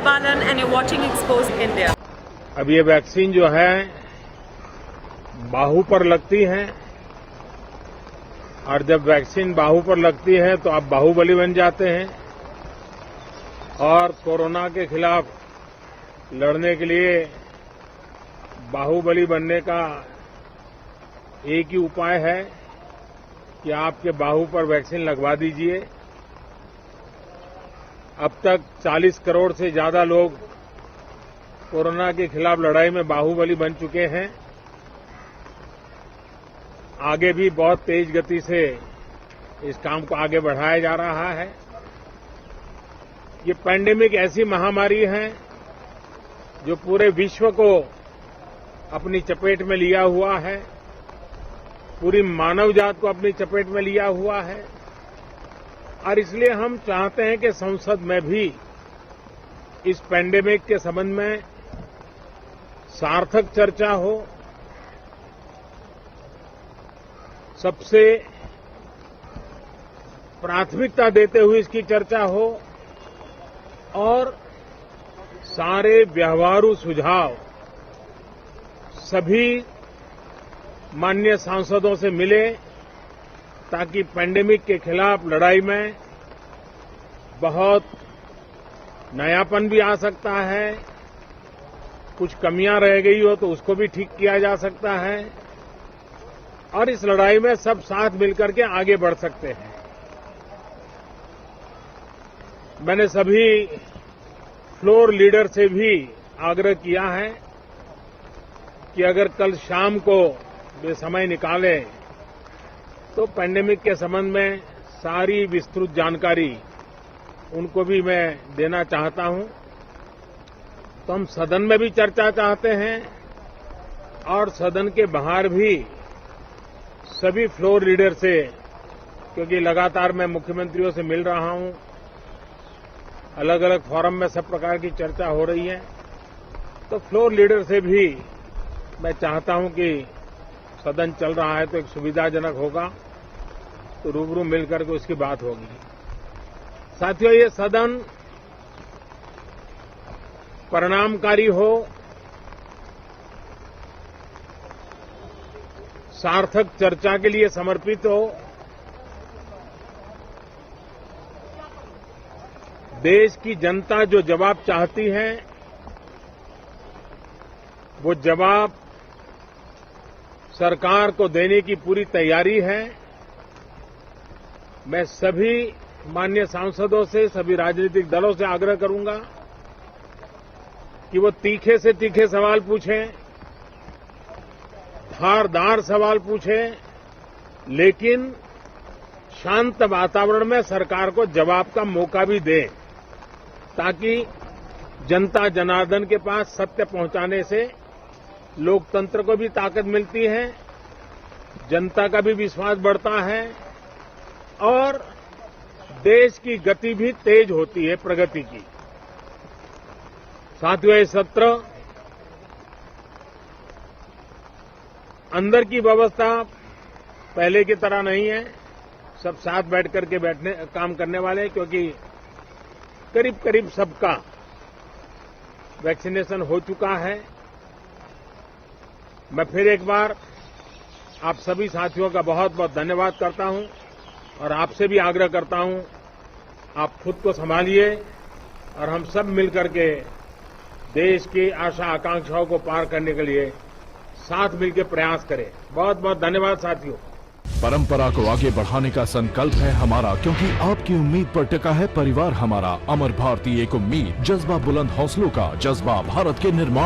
Balan and you're watching Exposed India. अब ये vaccine जो है बाहु पर लगती है और जब वैक्सीन बाहु पर लगती है तो आप बाहुबली बन जाते हैं और कोरोना के खिलाफ लड़ने के लिए बाहुबली बनने का एक ही उपाय है कि आपके बाहु पर वैक्सीन लगवा दीजिए। अब तक 40 करोड़ से ज्यादा लोग कोरोना के खिलाफ लड़ाई में बाहुबली बन चुके हैं। आगे भी बहुत तेज गति से इस काम को आगे बढ़ाया जा रहा है। ये पैंडेमिक ऐसी महामारी है जो पूरे विश्व को अपनी चपेट में लिया हुआ है, पूरी मानव जात को अपनी चपेट में लिया हुआ है और इसलिए हम चाहते हैं कि संसद में भी इस पैंडेमिक के संबंध में सार्थक चर्चा हो। सबसे प्राथमिकता देते हुए इसकी चर्चा हो और सारे व्यवहारू सुझाव सभी माननीय सांसदों से मिले ताकि पैंडेमिक के खिलाफ लड़ाई में बहुत नयापन भी आ सकता है, कुछ कमियां रह गई हो तो उसको भी ठीक किया जा सकता है और इस लड़ाई में सब साथ मिलकर के आगे बढ़ सकते हैं। मैंने सभी फ्लोर लीडर से भी आग्रह किया है कि अगर कल शाम को वे समय निकाले तो पैंडेमिक के संबंध में सारी विस्तृत जानकारी उनको भी मैं देना चाहता हूं। तो हम सदन में भी चर्चा चाहते हैं और सदन के बाहर भी सभी फ्लोर लीडर से, क्योंकि लगातार मैं मुख्यमंत्रियों से मिल रहा हूं, अलग अलग फोरम में सब प्रकार की चर्चा हो रही है, तो फ्लोर लीडर से भी मैं चाहता हूं कि सदन चल रहा है तो एक सुविधाजनक होगा तो रूबरू मिलकर के उसकी बात होगी। साथियों, ये सदन परिणामकारी हो, सार्थक चर्चा के लिए समर्पित हो, देश की जनता जो जवाब चाहती है वो जवाब सरकार को देने की पूरी तैयारी है। मैं सभी माननीय सांसदों से, सभी राजनीतिक दलों से आग्रह करूंगा कि वो तीखे से तीखे सवाल पूछें, धारदार सवाल पूछें, लेकिन शांत वातावरण में सरकार को जवाब का मौका भी दें ताकि जनता जनार्दन के पास सत्य पहुंचाने से लोकतंत्र को भी ताकत मिलती है, जनता का भी विश्वास बढ़ता है और देश की गति भी तेज होती है प्रगति की। साथियों, ये सत्र अंदर की व्यवस्था पहले की तरह नहीं है, सब साथ बैठ करके काम करने वाले, क्योंकि करीब करीब सबका वैक्सीनेशन हो चुका है। मैं फिर एक बार आप सभी साथियों का बहुत बहुत धन्यवाद करता हूं और आपसे भी आग्रह करता हूं, आप खुद को संभालिए और हम सब मिलकर के देश की आशा आकांक्षाओं को पार करने के लिए साथ मिलकर प्रयास करें। बहुत बहुत धन्यवाद साथियों। परंपरा को आगे बढ़ाने का संकल्प है हमारा, क्योंकि आपकी उम्मीद पर टिका है परिवार हमारा। अमर भारती एक उम्मीद, जज्बा बुलंद हौसलों का, जज्बा भारत के निर्माण